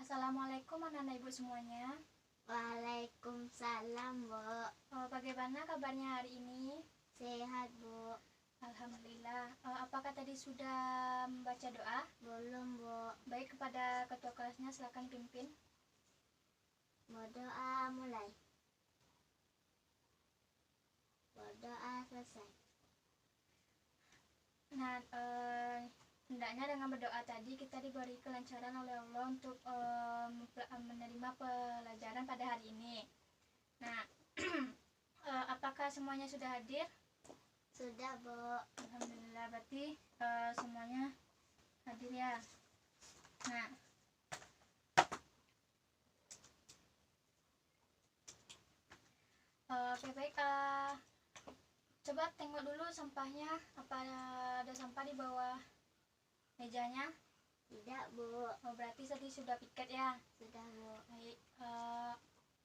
Assalamualaikum anak-anak ibu semuanya. Waalaikumsalam, Bu. Bagaimana kabarnya hari ini? Sehat, Bu. Alhamdulillah. Apakah tadi sudah membaca doa? Belum, Bu. Baik, kepada ketua kelasnya silakan pimpin. Berdoa mulai. Berdoa selesai. Nah, hendaknya dengan berdoa tadi kita diberi kelancaran oleh Allah untuk menerima pelajaran pada hari ini. Nah, apakah semuanya sudah hadir? Sudah, Bu. Alhamdulillah, berarti semuanya hadir ya. Nah, oke baik. Coba tengok dulu sampahnya, apa ada sampah di bawah mejanya? Tidak, Bu. Berarti tadi sudah piket ya. Sudah, Bu. Baik.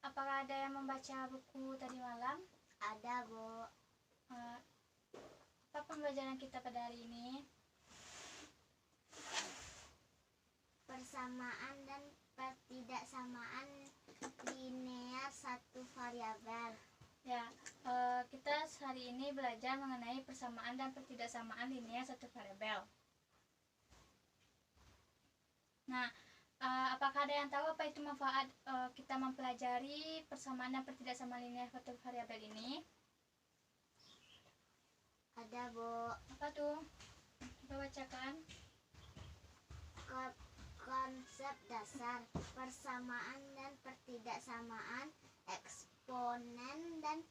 Apakah ada yang membaca buku tadi malam? Ada, Bu. Apa pembelajaran kita pada hari ini? Persamaan dan pertidaksamaan linear satu variabel. Ya, kita hari ini belajar mengenai persamaan dan pertidaksamaan linear satu variabel. Nah, apakah ada yang tahu apa itu manfaat kita mempelajari persamaan dan pertidaksamaan linear satu variabel ini? Ada, Bu. Apa tuh? Coba bacakan. Konsep dasar persamaan dan pertidaksamaan, eksponen dan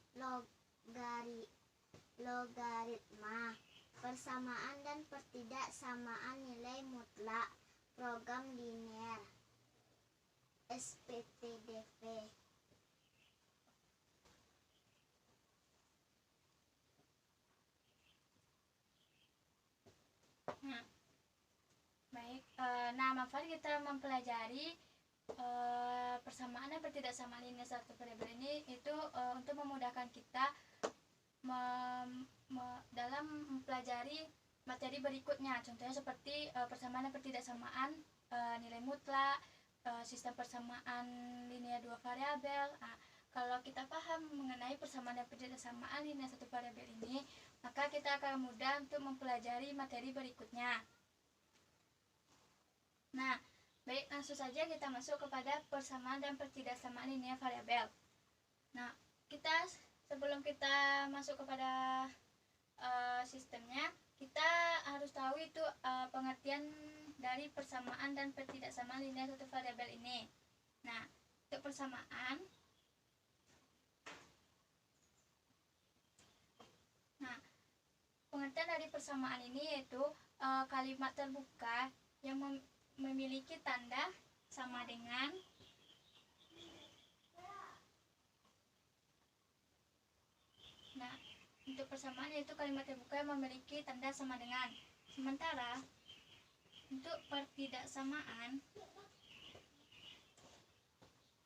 logaritma, persamaan dan pertidaksamaan nilai mutlak, program linear, SPTDV. Baik, nah manfaat kita mempelajari persamaan dan pertidaksamaan linear satu variabel ini itu untuk memudahkan kita dalam mempelajari materi berikutnya. Contohnya seperti persamaan dan pertidaksamaan nilai mutlak, sistem persamaan linear dua variabel. Nah, kalau kita paham mengenai persamaan dan pertidaksamaan linear satu variabel ini, maka kita akan mudah untuk mempelajari materi berikutnya. Nah, baik, langsung saja kita masuk kepada persamaan dan pertidaksamaan linear variabel. Nah, sebelum kita masuk kepada sistemnya, kita harus tahu itu pengertian dari persamaan dan pertidaksamaan linear satu variabel ini. Nah, untuk persamaan, pengertian dari persamaan ini yaitu kalimat terbuka yang memiliki tanda sama dengan untuk persamaan yaitu kalimat terbuka yang memiliki tanda sama dengan. Sementara untuk pertidaksamaan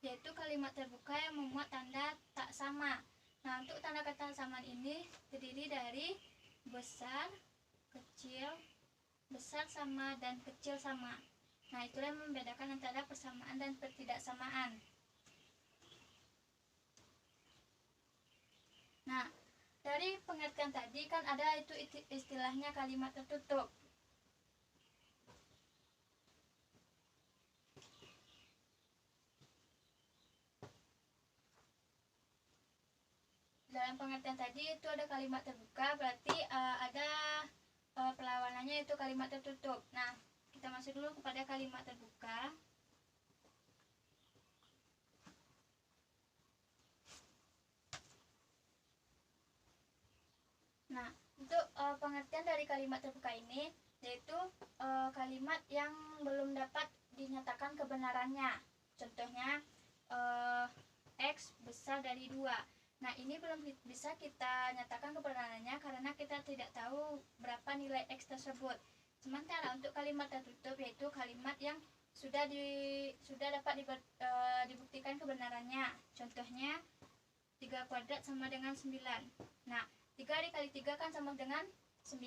yaitu kalimat terbuka yang memuat tanda tak sama. Nah, untuk tanda kata samaan ini terdiri dari besar, kecil, besar sama, dan kecil sama. Nah, itulah yang membedakan antara persamaan dan pertidaksamaan. Nah, dari pengertian tadi kan ada itu istilahnya kalimat tertutup. Dalam pengertian tadi itu ada kalimat terbuka, berarti ada perlawanannya yaitu kalimat tertutup. Nah, kita masuk dulu kepada kalimat terbuka. Nah, untuk pengertian dari kalimat terbuka ini yaitu kalimat yang belum dapat dinyatakan kebenarannya. Contohnya X besar dari 2. Nah, ini belum bisa kita nyatakan kebenarannya karena kita tidak tahu berapa nilai X tersebut. Sementara untuk kalimat tertutup yaitu kalimat yang sudah dapat dibuktikan kebenarannya. Contohnya 3 kuadrat sama dengan 9. Nah, 3 dikali 3 kan sama dengan 9.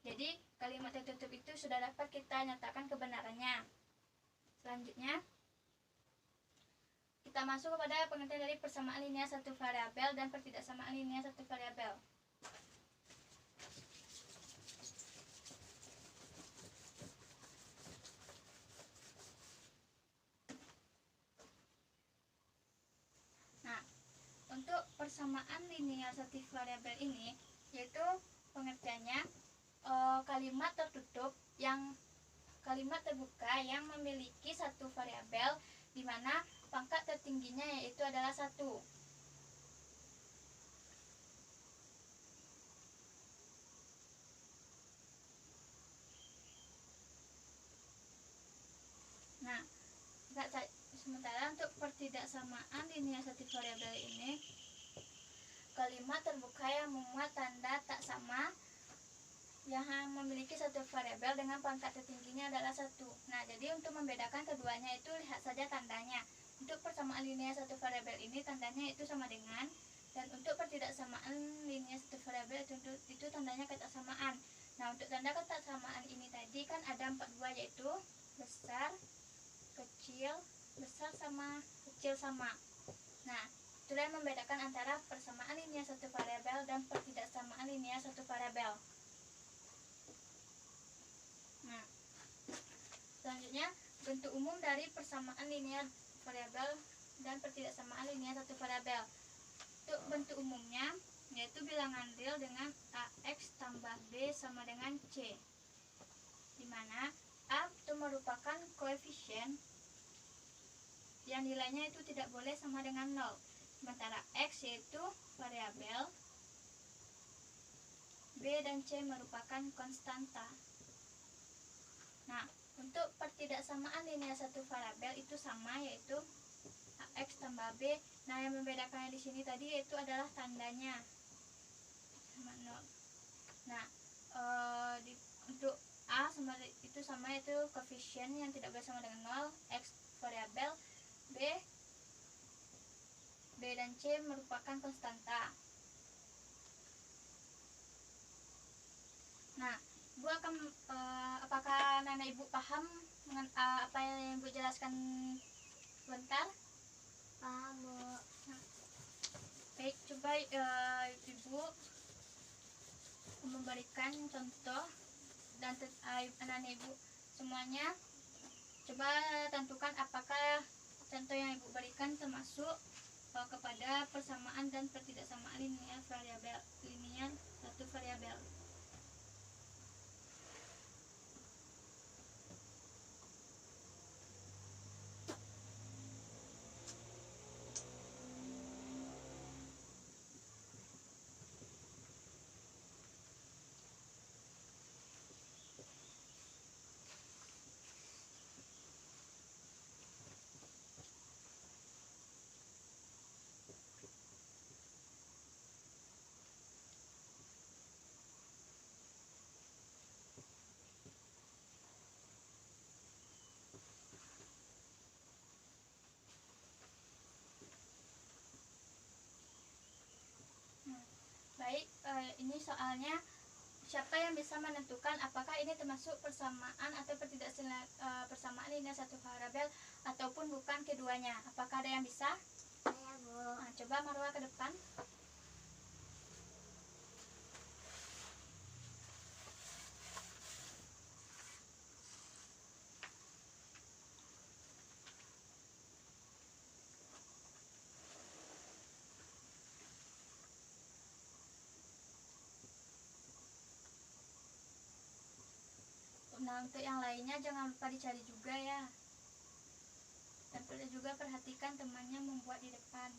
Jadi kalimat tertutup itu sudah dapat kita nyatakan kebenarannya. Selanjutnya kita masuk kepada pengertian dari persamaan linear satu variabel dan pertidaksamaan linear satu variabel. Nah, untuk persamaan linear satu variabel ini, yaitu pengertiannya kalimat tertutup yang kalimat terbuka yang memiliki satu variabel di mana pangkat tertingginya yaitu adalah 1. Nah, sementara untuk pertidaksamaan linear satu variabel ini, kalimat terbuka yang memuat tanda tak sama yang memiliki satu variabel dengan pangkat tertingginya adalah 1. Nah, jadi untuk membedakan keduanya itu lihat saja tandanya. Untuk persamaan linear satu variabel ini tandanya itu sama dengan, dan untuk pertidaksamaan linear satu variabel itu tandanya ketaksamaan. Nah, untuk tanda ketaksamaan ini tadi kan ada 4 buah, yaitu besar, kecil, besar sama kecil sama. Nah, itulah yang membedakan antara persamaan linear satu variabel dan pertidaksamaan linear satu variabel. Nah, selanjutnya bentuk umum dari persamaan linear variabel dan pertidaksamaan linear satu variabel. Untuk bentuk umumnya yaitu bilangan real dengan AX tambah B sama dengan C, di mana A itu merupakan koefisien yang nilainya itu tidak boleh sama dengan 0, sementara X yaitu variabel, B dan C merupakan konstanta. Nah, untuk pertidaksamaan linear satu variabel itu sama, yaitu AX tambah B. Nah, yang membedakannya di sini tadi yaitu adalah tandanya sama 0. Nah, untuk A sama itu sama, yaitu koefisien yang tidak boleh sama dengan 0, X variabel, B dan C merupakan konstanta. Nah, Ibu akan apakah Nana Ibu paham dengan apa yang Ibu jelaskan sebentar? Paham, Bu. Nah, baik, coba Ibu memberikan contoh dan anak Ibu semuanya coba tentukan apakah contoh yang Ibu berikan termasuk kepada persamaan dan pertidaksamaan linear satu variabel. Baik, ini soalnya siapa yang bisa menentukan apakah ini termasuk persamaan atau persamaan linear satu variabel ataupun bukan keduanya? Apakah ada yang bisa? Saya, Bu. Nah, coba Marwa ke depan. Nah, untuk yang lainnya jangan lupa dicari juga ya. Dan perlu juga perhatikan temannya membuat di depan.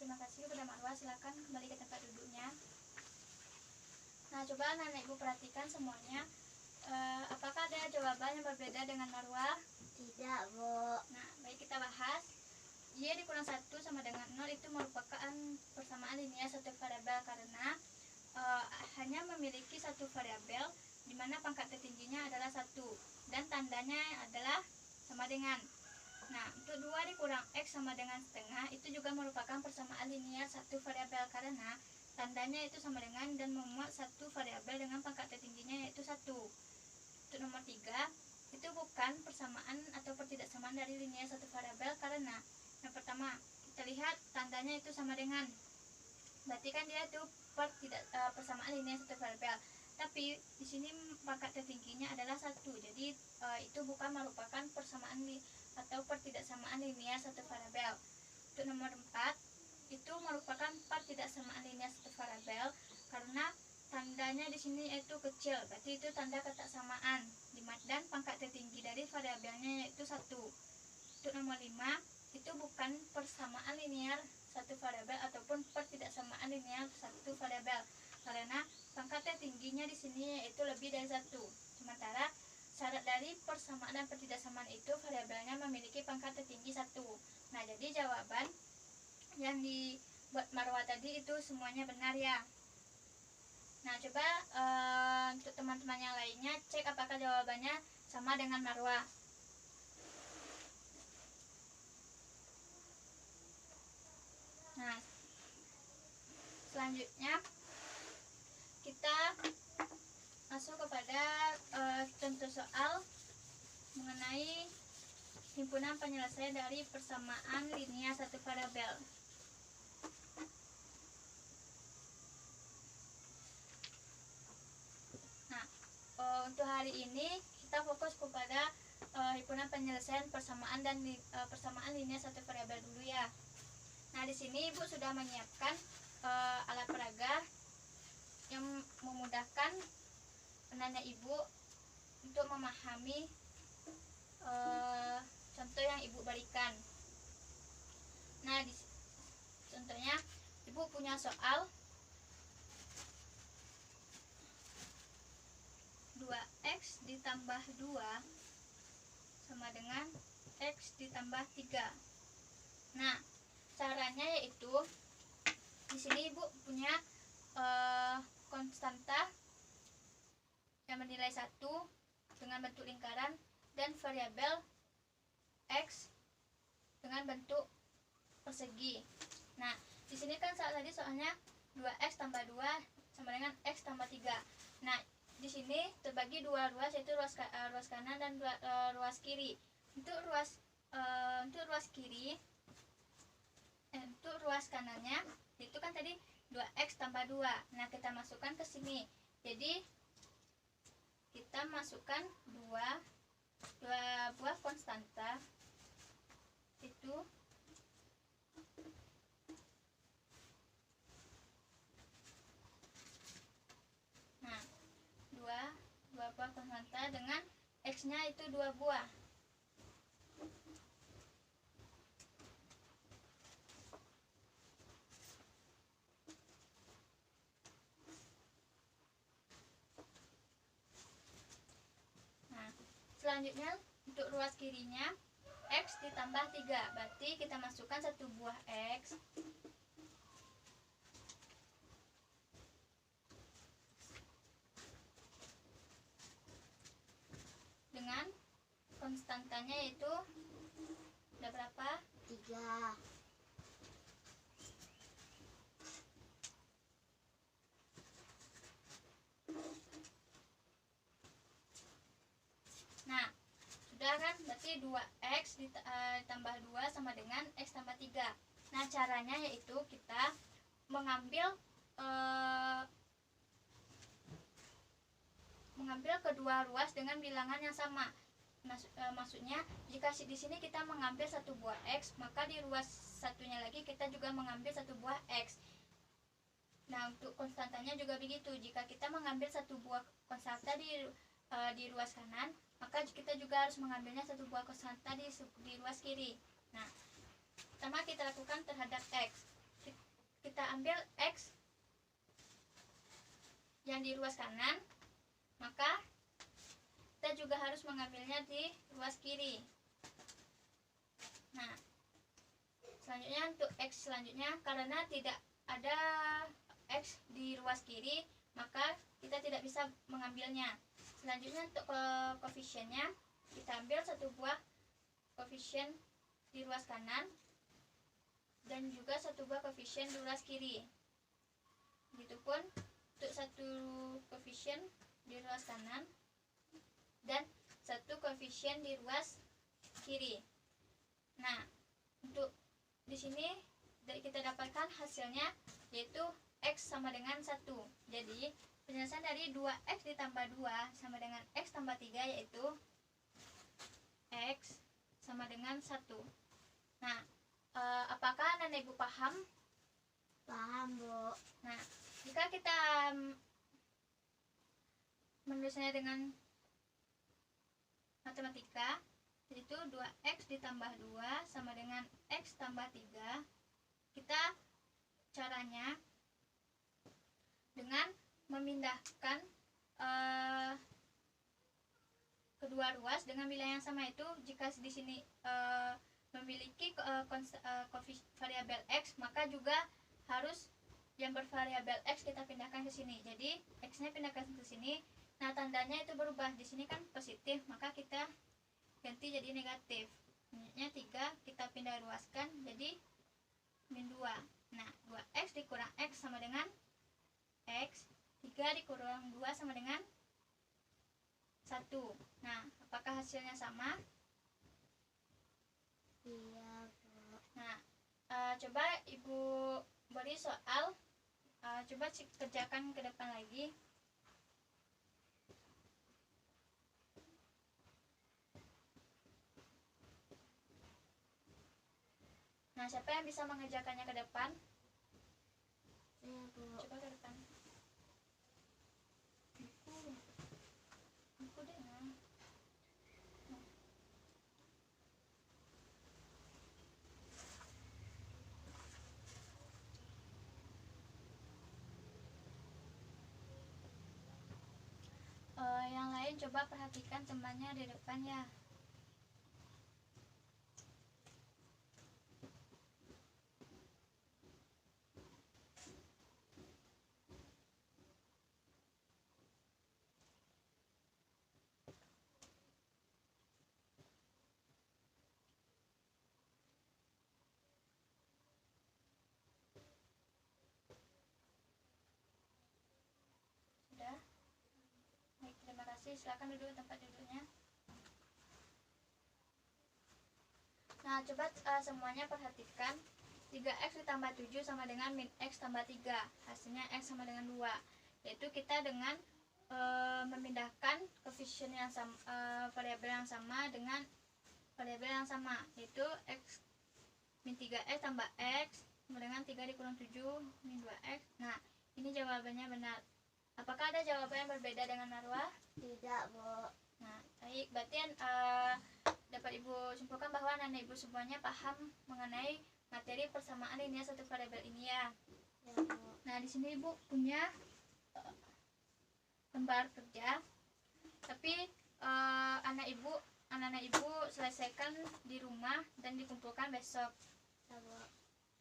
Terima kasih kepada Marwa, silakan kembali ke tempat duduknya. Nah, coba anak-anak ibu perhatikan semuanya. Apakah ada jawaban yang berbeda dengan Marwa? Tidak, Bu. Nah, baik, kita bahas. Y dikurang 1 sama dengan 0 itu merupakan persamaan linear satu variabel karena hanya memiliki satu variabel di mana pangkat tertingginya adalah 1 dan tandanya adalah sama dengan. Nah, untuk 2 dikurang X sama dengan setengah itu juga merupakan persamaan linear satu variabel karena tandanya itu sama dengan dan memuat satu variabel dengan pangkat tertingginya yaitu 1. Untuk nomor 3, itu bukan persamaan atau pertidaksamaan dari linear satu variabel karena yang pertama, kita lihat tandanya itu sama dengan. Berarti kan dia itu persamaan linear satu variabel. Tapi di sini pangkat tertingginya adalah 1. Jadi itu bukan merupakan persamaan atau pertidaksamaan linear satu variabel. Untuk nomor 4, itu merupakan pertidaksamaan linear satu variabel karena tandanya di sini yaitu kecil. Berarti itu tanda ketaksamaan dan pangkat tertinggi dari variabelnya yaitu 1. Untuk nomor 5, itu bukan persamaan linear satu variabel ataupun pertidaksamaan linear satu variabel karena pangkat tertingginya di sini yaitu lebih dari 1. Sementara syarat dari persamaan dan pertidaksamaan itu variabelnya memiliki pangkat tertinggi 1. Nah, jadi jawaban yang dibuat Marwa tadi itu semuanya benar ya. Nah, coba untuk teman-teman yang lainnya cek apakah jawabannya sama dengan Marwa. Nah, selanjutnya kita masuk kepada contoh soal mengenai himpunan penyelesaian dari persamaan linear satu variabel. Nah, untuk hari ini kita fokus kepada himpunan penyelesaian persamaan dan persamaan linear satu variabel dulu ya. Nah, di sini Ibu sudah menyiapkan alat peraga yang memudahkan penanya Ibu untuk memahami contoh yang Ibu berikan. Nah, contohnya Ibu punya soal 2x ditambah 2 sama dengan x ditambah 3. Nah, caranya yaitu di sini Ibu punya konstanta yang bernilai 1 dengan bentuk lingkaran dan variabel x dengan bentuk persegi. Nah, di sini kan saat tadi soalnya 2x tambah 2 sama dengan x tambah 3. Nah, di sini terbagi dua ruas yaitu ruas kanan dan ruas kiri. Untuk ruas kiri untuk ruas kanannya itu kan tadi 2x tambah 2. Nah, kita masukkan ke sini. Jadi kita masukkan dua buah konstanta itu nah, dua buah konstanta dengan x-nya itu 2 buah. Selanjutnya untuk ruas kirinya x ditambah 3. Berarti kita masukkan 1 buah x dengan konstantanya yaitu ada berapa? 3. Nah, sudah kan? Berarti 2x ditambah 2 sama dengan x tambah 3. Nah, caranya yaitu kita mengambil kedua ruas dengan bilangan yang sama. Maksudnya jika di sini kita mengambil 1 buah x, maka di ruas satunya lagi kita juga mengambil 1 buah x. Nah, untuk konstantanya juga begitu. Jika kita mengambil 1 buah konstanta di ruas kanan, maka kita juga harus mengambilnya 1 buah konstanta di ruas kiri. Nah, pertama kita lakukan terhadap x. kita ambil X yang di ruas kanan, maka kita juga harus mengambilnya di ruas kiri. Nah, selanjutnya untuk X selanjutnya, karena tidak ada X di ruas kiri, maka kita tidak bisa mengambilnya. Selanjutnya untuk koefisiennya, kita ambil satu buah koefisien di ruas kanan dan juga satu buah koefisien di ruas kiri. Begitupun untuk satu koefisien di ruas kanan dan satu koefisien di ruas kiri. Nah, untuk di sini kita dapatkan hasilnya yaitu X sama dengan 1. Jadi penyelesaian dari 2X ditambah 2 sama dengan X tambah 3 yaitu X sama dengan 1. Nah, apakah anak-anak ibu paham? Paham, Bu. Nah, jika kita menulisnya dengan matematika, yaitu 2X ditambah 2 sama dengan X tambah 3, kita caranya dengan memindahkan kedua ruas dengan wilayah yang sama. Itu jika di sini memiliki variabel X, maka juga harus yang bervariabel X kita pindahkan ke sini. Jadi X-nya pindahkan ke sini. Nah, tandanya itu berubah. Di sini kan positif, maka kita ganti jadi negatif. Selanjutnya 3 kita pindah ruaskan jadi min 2. Nah, 2X dikurang X sama dengan X. 3 dikurang 2 sama dengan 1. Nah, apakah hasilnya sama? Iya, Bu. Nah, coba Ibu beri soal. Coba kerjakan ke depan lagi. Nah, siapa yang bisa mengerjakannya ke depan? Iya, Bu. Coba ke depan. Buku deh. Nah. Yang lain coba perhatikan temannya di depan ya. Sudah? Baik, terima kasih. Silakan duduk di tempat duduknya. Nah, coba semuanya perhatikan. 3X ditambah 7 sama dengan min X tambah 3. Hasilnya X sama dengan 2. Yaitu kita dengan memindahkan koefisien yang sama, variabel yang sama dengan variabel yang sama, yaitu X min 3X tambah X sama dengan 3 dikurang 7 min 2X. Nah, ini jawabannya benar. Apakah ada jawaban yang berbeda dengan Narwa? Tidak, Bu. Nah, baik. Berarti dapat Ibu simpulkan bahwa anak ibu semuanya paham mengenai materi persamaan linear satu variabel ini ya. Ya, Bu. Nah, di sini Ibu punya lembar kerja. Tapi anak ibu selesaikan di rumah dan dikumpulkan besok. Ya, Bu.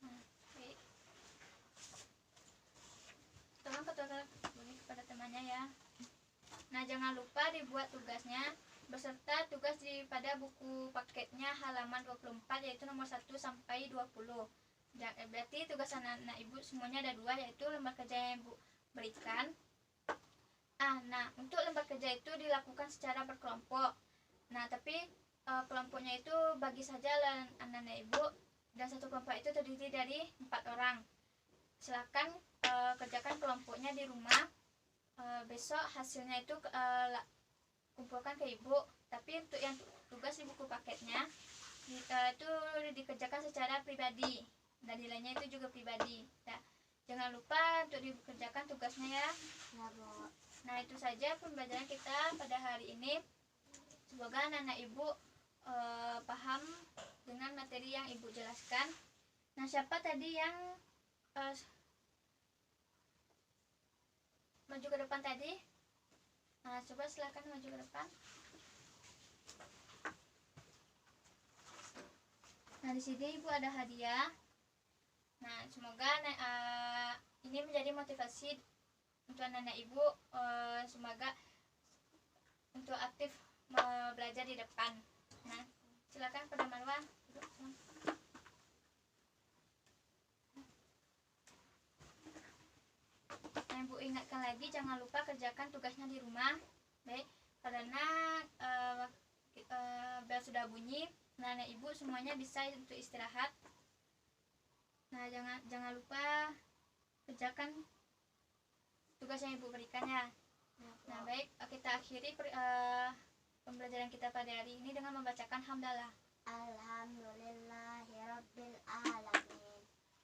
Nah, baik. Tolong kepada temannya ya. Nah, jangan lupa dibuat tugasnya beserta tugas pada buku paketnya halaman 24 yaitu nomor 1 sampai 20. Berarti tugas anak-anak ibu semuanya ada 2, yaitu lembar kerja yang ibu berikan. Nah, untuk lembar kerja itu dilakukan secara berkelompok. Nah, tapi kelompoknya itu bagi saja anak-anak ibu, dan satu kelompok itu terdiri dari 4 orang. Silakan kerjakan kelompoknya di rumah. Besok hasilnya itu kumpulkan ke ibu. Tapi untuk yang tugas di buku paketnya itu dikerjakan secara pribadi dan nilainya itu juga pribadi. Nah, jangan lupa untuk dikerjakan tugasnya ya. Ya, Bu. Nah, itu saja pembelajaran kita pada hari ini. Semoga anak-anak ibu paham dengan materi yang ibu jelaskan. Nah, siapa tadi yang eh, maju ke depan tadi. Nah, coba silakan maju ke depan. Nah, di sini Ibu ada hadiah. Nah, semoga ini menjadi motivasi untuk anak-anak Ibu, semoga untuk aktif belajar di depan. Nah, silakan pada Marwa. Nah, Ibu ingatkan lagi, jangan lupa kerjakan tugasnya di rumah. Baik, karena bel sudah bunyi. Nah, anak Ibu semuanya bisa untuk istirahat. Nah, jangan lupa kerjakan tugas yang Ibu berikan ya. Nah, baik, kita akhiri pembelajaran kita pada hari ini dengan membacakan hamdalah. Alhamdulillahirabbil alamin.